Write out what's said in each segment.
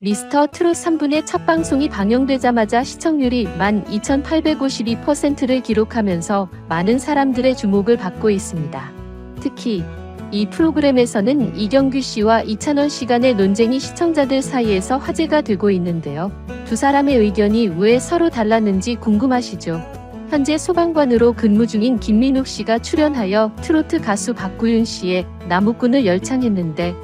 미스터 트롯 3분의 첫 방송이 방영되자마자 시청률이 12,852%를 기록하면서 많은 사람들의 주목을 받고 있습니다. 특히 이 프로그램에서는 이경규 씨와 이찬원 씨 간의 논쟁이 시청자들 사이에서 화제가 되고 있는데요. 두 사람의 의견이 왜 서로 달랐는지 궁금하시죠? 현재 소방관으로 근무 중인 김민욱 씨가 출연하여 트로트 가수 박구윤 씨의 나무꾼을 열창했는데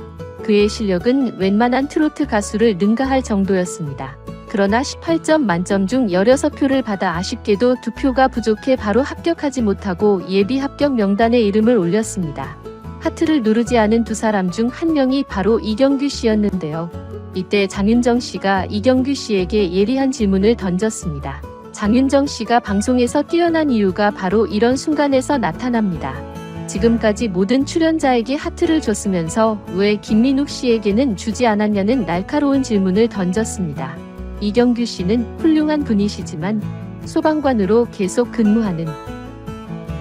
그의 실력은 웬만한 트로트 가수를 능가할 정도였습니다. 그러나 18점 만점 중 16표를 받아 아쉽게도 2표가 부족해 바로 합격하지 못하고 예비 합격 명단에 이름을 올렸습니다. 하트를 누르지 않은 두 사람 중 한 명이 바로 이경규 씨였는데요. 이때 장윤정 씨가 이경규 씨에게 예리한 질문을 던졌습니다. 장윤정 씨가 방송에서 뛰어난 이유가 바로 이런 순간에서 나타납니다. 지금까지 모든 출연자에게 하트를 줬으면서 왜 김민욱 씨에게는 주지 않았냐는 날카로운 질문을 던졌습니다. 이경규 씨는 훌륭한 분이시지만 소방관으로 계속 근무하는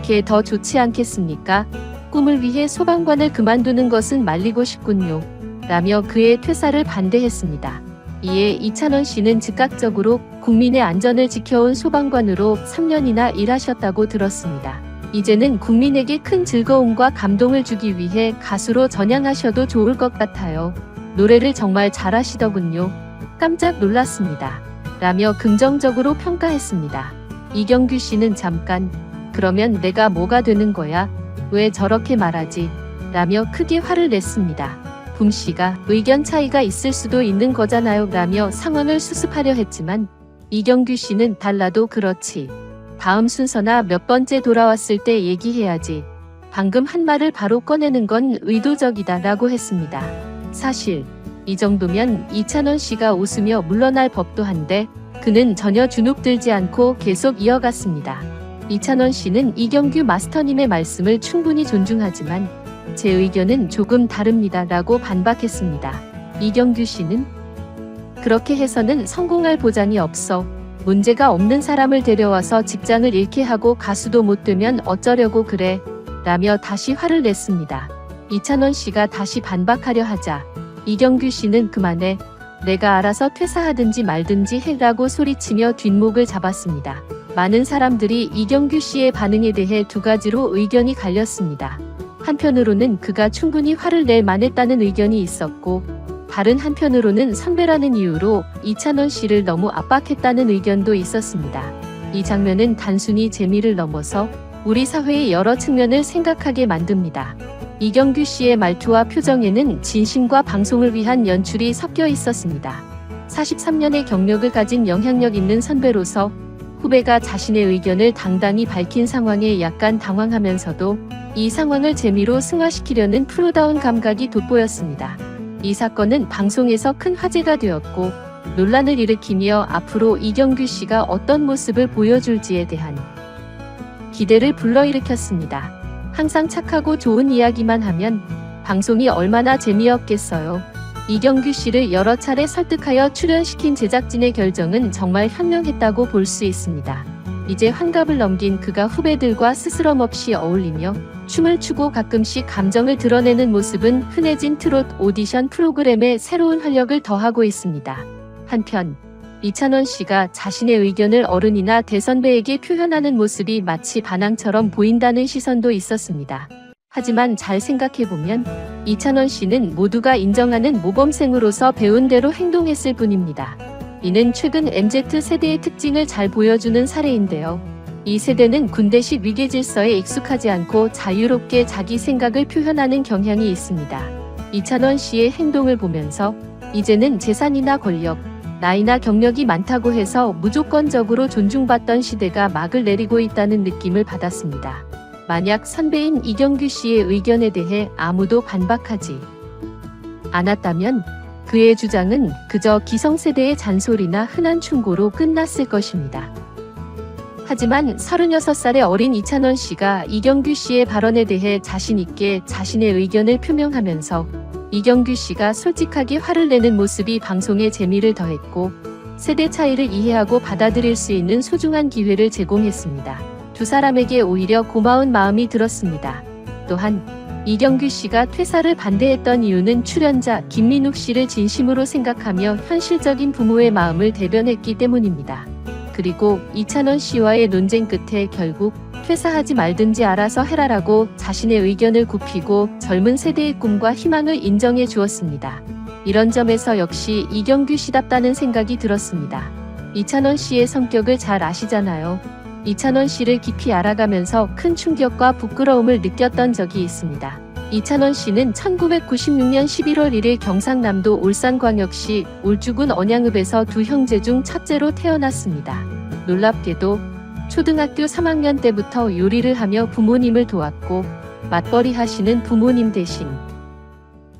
게 더 좋지 않겠습니까? 꿈을 위해 소방관을 그만두는 것은 말리고 싶군요. 라며 그의 퇴사를 반대했습니다. 이에 이찬원 씨는 즉각적으로 국민의 안전을 지켜온 소방관으로 3년이나 일하셨다고 들었습니다. 이제는 국민에게 큰 즐거움과 감동을 주기 위해 가수로 전향하셔도 좋을 것 같아요. 노래를 정말 잘하시더군요. 깜짝 놀랐습니다. 라며 긍정적으로 평가했습니다. 이경규 씨는 잠깐, 그러면 내가 뭐가 되는 거야? 왜 저렇게 말하지? 라며 크게 화를 냈습니다. 붐 씨가 의견 차이가 있을 수도 있는 거잖아요. 라며 상황을 수습하려 했지만 이경규 씨는 달라도 그렇지. 다음 순서나 몇 번째 돌아왔을 때 얘기해야지. 방금 한 말을 바로 꺼내는 건 의도적이다 라고 했습니다. 사실 이 정도면 이찬원 씨가 웃으며 물러날 법도 한데 그는 전혀 주눅들지 않고 계속 이어갔습니다. 이찬원 씨는 이경규 마스터님의 말씀을 충분히 존중하지만 제 의견은 조금 다릅니다 라고 반박했습니다. 이경규 씨는 그렇게 해서는 성공할 보장이 없어. 문제가 없는 사람을 데려와서 직장을 잃게 하고 가수도 못 되면 어쩌려고 그래? 라며 다시 화를 냈습니다. 이찬원 씨가 다시 반박하려 하자 이경규 씨는 그만해. 내가 알아서 퇴사하든지 말든지 해라고 소리치며 뒷목을 잡았습니다. 많은 사람들이 이경규 씨의 반응에 대해 두 가지로 의견이 갈렸습니다. 한편으로는 그가 충분히 화를 낼 만했다는 의견이 있었고 다른 한편으로는 선배라는 이유로 이찬원 씨를 너무 압박했다는 의견도 있었습니다. 이 장면은 단순히 재미를 넘어서 우리 사회의 여러 측면을 생각하게 만듭니다. 이경규 씨의 말투와 표정에는 진심과 방송을 위한 연출이 섞여 있었습니다. 43년의 경력을 가진 영향력 있는 선배로서 후배가 자신의 의견을 당당히 밝힌 상황에 약간 당황하면서도 이 상황을 재미로 승화시키려는 프로다운 감각이 돋보였습니다. 이 사건은 방송에서 큰 화제가 되었고 논란을 일으키며 앞으로 이경규 씨가 어떤 모습을 보여줄지에 대한 기대를 불러일으켰습니다. 항상 착하고 좋은 이야기만 하면 방송이 얼마나 재미없겠어요. 이경규 씨를 여러 차례 설득하여 출연시킨 제작진의 결정은 정말 현명했다고 볼 수 있습니다. 이제 환갑을 넘긴 그가 후배들과 스스럼없이 어울리며 춤을 추고 가끔씩 감정을 드러내는 모습은 흔해진 트롯 오디션 프로그램에 새로운 활력을 더하고 있습니다. 한편 이찬원 씨가 자신의 의견을 어른이나 대선배에게 표현하는 모습이 마치 반항처럼 보인다는 시선도 있었습니다. 하지만 잘 생각해보면 이찬원 씨는 모두가 인정하는 모범생으로서 배운 대로 행동했을 뿐입니다. 이는 최근 MZ세대의 특징을 잘 보여주는 사례인데요. 이 세대는 군대식 위계질서에 익숙하지 않고 자유롭게 자기 생각을 표현하는 경향이 있습니다. 이찬원 씨의 행동을 보면서 이제는 재산이나 권력, 나이나 경력이 많다고 해서 무조건적으로 존중받던 시대가 막을 내리고 있다는 느낌을 받았습니다. 만약 선배인 이경규 씨의 의견에 대해 아무도 반박하지 않았다면 그의 주장은 그저 기성세대의 잔소리나 흔한 충고로 끝났을 것입니다. 하지만 36살의 어린 이찬원 씨가 이경규 씨의 발언에 대해 자신 있게 자신의 의견을 표명하면서 이경규 씨가 솔직하게 화를 내는 모습이 방송에 재미를 더했고 세대 차이를 이해하고 받아들일 수 있는 소중한 기회를 제공했습니다. 두 사람에게 오히려 고마운 마음이 들었습니다. 또한 이경규 씨가 퇴사를 반대했던 이유는 출연자 김민욱 씨를 진심으로 생각하며 현실적인 부모의 마음을 대변했기 때문입니다. 그리고 이찬원 씨와의 논쟁 끝에 결국 퇴사하지 말든지 알아서 해라라고 자신의 의견을 굽히고 젊은 세대의 꿈과 희망을 인정해 주었습니다. 이런 점에서 역시 이경규 씨답다는 생각이 들었습니다. 이찬원 씨의 성격을 잘 아시잖아요. 이찬원 씨를 깊이 알아가면서 큰 충격과 부끄러움을 느꼈던 적이 있습니다. 이찬원 씨는 1996년 11월 1일 경상남도 울산광역시 울주군 언양읍에서 두 형제 중 첫째로 태어났습니다. 놀랍게도 초등학교 3학년 때부터 요리를 하며 부모님을 도왔고 맞벌이 하시는 부모님 대신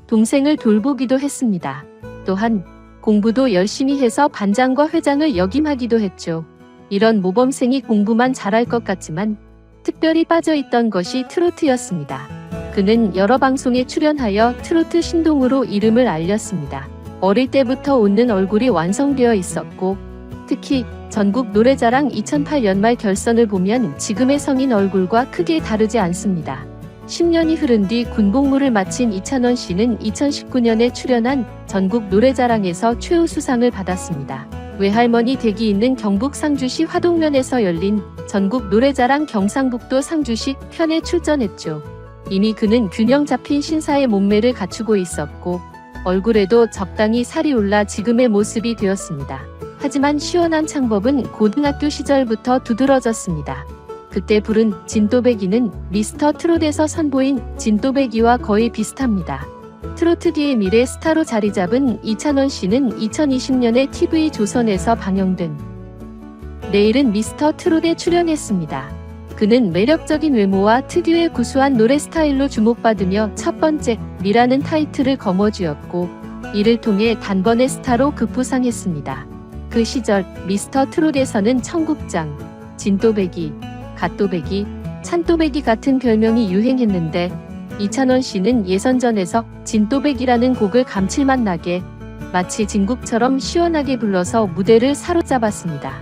동생을 돌보기도 했습니다. 또한 공부도 열심히 해서 반장과 회장을 역임하기도 했죠. 이런 모범생이 공부만 잘할 것 같지만 특별히 빠져있던 것이 트로트였습니다. 그는 여러 방송에 출연하여 트로트 신동으로 이름을 알렸습니다. 어릴 때부터 웃는 얼굴이 완성되어 있었고 특히 전국 노래자랑 2008년 말 결선을 보면 지금의 성인 얼굴과 크게 다르지 않습니다. 10년이 흐른 뒤 군복무를 마친 이찬원 씨는 2019년에 출연한 전국 노래자랑에서 최우수상을 받았습니다. 외할머니 댁이 있는 경북 상주시 화동면에서 열린 전국 노래자랑 경상북도 상주시 편에 출전했죠. 이미 그는 균형 잡힌 신사의 몸매를 갖추고 있었고 얼굴에도 적당히 살이 올라 지금의 모습이 되었습니다. 하지만 시원한 창법은 고등학교 시절부터 두드러졌습니다. 그때 부른 진또배기는 미스터 트롯에서 선보인 진또배기와 거의 비슷합니다. 트로트계의 미래 스타로 자리 잡은 이찬원 씨는 2020년에 TV조선에서 방영된 내일은 미스터 트롯에 출연했습니다. 그는 매력적인 외모와 특유의 구수한 노래 스타일로 주목받으며 첫 번째 미라는 타이틀을 거머쥐었고 이를 통해 단번에 스타로 급부상했습니다. 그 시절 미스터 트롯에서는 청국장, 진또배기, 갓또배기, 찬또배기 같은 별명이 유행했는데 이찬원 씨는 예선전에서 진또배기라는 곡을 감칠맛 나게 마치 진국처럼 시원하게 불러서 무대를 사로잡았습니다.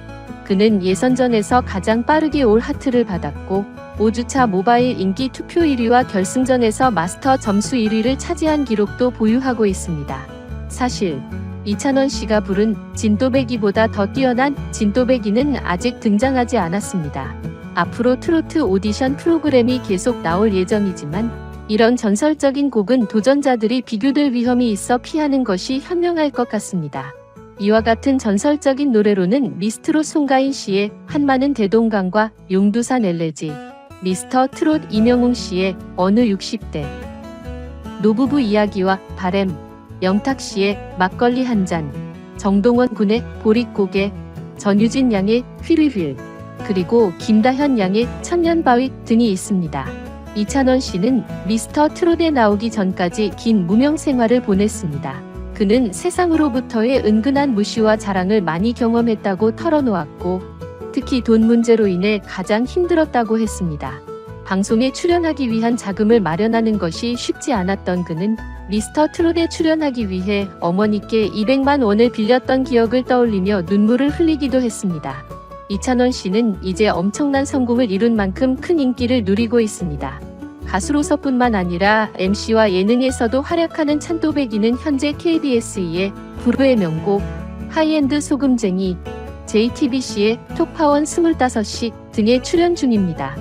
그는 예선전에서 가장 빠르게 올 하트를 받았고 5주차 모바일 인기 투표 1위와 결승전에서 마스터 점수 1위를 차지한 기록도 보유하고 있습니다. 사실 이찬원 씨가 부른 진또배기보다 더 뛰어난 진또배기는 아직 등장하지 않았습니다. 앞으로 트로트 오디션 프로그램이 계속 나올 예정이지만 이런 전설적인 곡은 도전자들이 비교될 위험이 있어 피하는 것이 현명할 것 같습니다. 이와 같은 전설적인 노래로는 미스트롯 송가인 씨의 한마는 대동강과 용두산 엘레지, 미스터 트롯 이명웅 씨의 어느 60대, 노부부 이야기와 바램, 영탁 씨의 막걸리 한 잔, 정동원 군의 보릿고개, 전유진 양의 휘리휠, 그리고 김다현 양의 천년바위 등이 있습니다. 이찬원 씨는 미스터 트롯에 나오기 전까지 긴 무명 생활을 보냈습니다. 그는 세상으로부터의 은근한 무시와 자랑을 많이 경험했다고 털어놓았고 특히 돈 문제로 인해 가장 힘들었다고 했습니다. 방송에 출연하기 위한 자금을 마련하는 것이 쉽지 않았던 그는 미스터 트롯에 출연하기 위해 어머니께 200만 원을 빌렸던 기억을 떠올리며 눈물을 흘리기도 했습니다. 이찬원 씨는 이제 엄청난 성공을 이룬 만큼 큰 인기를 누리고 있습니다. 가수로서뿐만 아니라 MC와 예능에서도 활약하는 찬또배기는 현재 KBS2의 불후의 명곡, 하이엔드 소금쟁이, JTBC의 톡파원 25시 등에 출연 중입니다.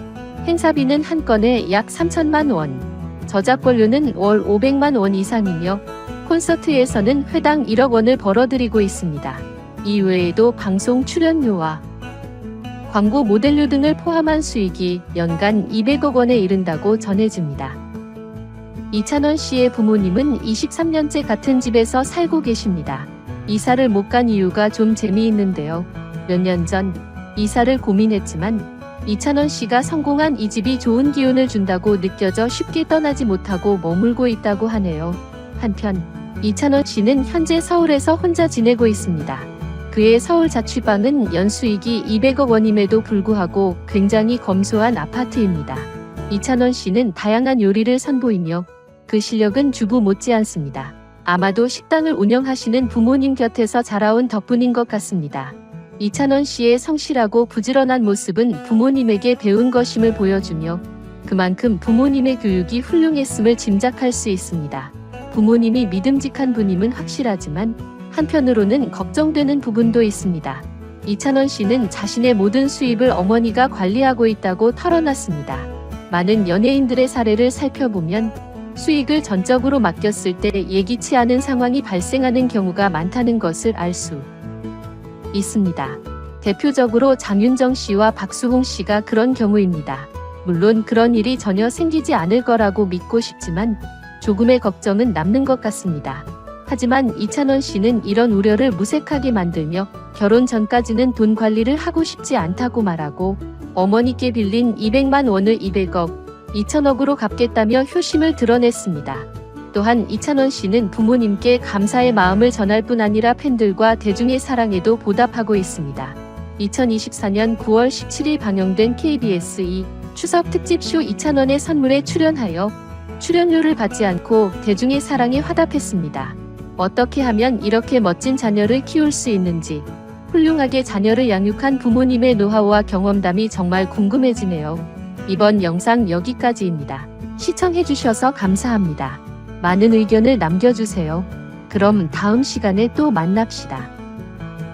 행사비는 한 건에 약 3천만 원, 저작권료는 월 500만 원 이상이며 콘서트에서는 회당 1억 원을 벌어들이고 있습니다. 이외에도 방송 출연료와 광고 모델료 등을 포함한 수익이 연간 200억 원에 이른다고 전해집니다. 이찬원 씨의 부모님은 23년째 같은 집에서 살고 계십니다. 이사를 못 간 이유가 좀 재미있는데요. 몇 년 전 이사를 고민했지만 이찬원 씨가 성공한 이 집이 좋은 기운을 준다고 느껴져 쉽게 떠나지 못하고 머물고 있다고 하네요. 한편 이찬원 씨는 현재 서울에서 혼자 지내고 있습니다. 그의 서울 자취방은 연수익이 200억 원임에도 불구하고 굉장히 검소한 아파트입니다. 이찬원 씨는 다양한 요리를 선보이며 그 실력은 주부 못지않습니다. 아마도 식당을 운영하시는 부모님 곁에서 자라온 덕분인 것 같습니다. 이찬원 씨의 성실하고 부지런한 모습은 부모님에게 배운 것임을 보여주며 그만큼 부모님의 교육이 훌륭했음을 짐작할 수 있습니다. 부모님이 믿음직한 분임은 확실하지만 한편으로는 걱정되는 부분도 있습니다. 이찬원 씨는 자신의 모든 수입을 어머니가 관리하고 있다고 털어놨습니다. 많은 연예인들의 사례를 살펴보면 수익을 전적으로 맡겼을 때 예기치 않은 상황이 발생하는 경우가 많다는 것을 알 수 있습니다. 대표적으로 장윤정 씨와 박수홍 씨가 그런 경우입니다. 물론 그런 일이 전혀 생기지 않을 거라고 믿고 싶지만 조금의 걱정은 남는 것 같습니다. 하지만 이찬원 씨는 이런 우려를 무색하게 만들며 결혼 전까지는 돈 관리를 하고 싶지 않다고 말하고 어머니께 빌린 200만 원을 200억, 2천억으로 갚겠다며 효심을 드러냈습니다. 또한 이찬원 씨는 부모님께 감사의 마음을 전할 뿐 아니라 팬들과 대중의 사랑에도 보답하고 있습니다. 2024년 9월 17일 방영된 KBS 2 추석 특집쇼 이찬원의 선물에 출연하여 출연료를 받지 않고 대중의 사랑에 화답했습니다. 어떻게 하면 이렇게 멋진 자녀를 키울 수 있는지, 훌륭하게 자녀를 양육한 부모님의 노하우와 경험담이 정말 궁금해지네요. 이번 영상 여기까지입니다. 시청해주셔서 감사합니다. 많은 의견을 남겨주세요. 그럼 다음 시간에 또 만납시다.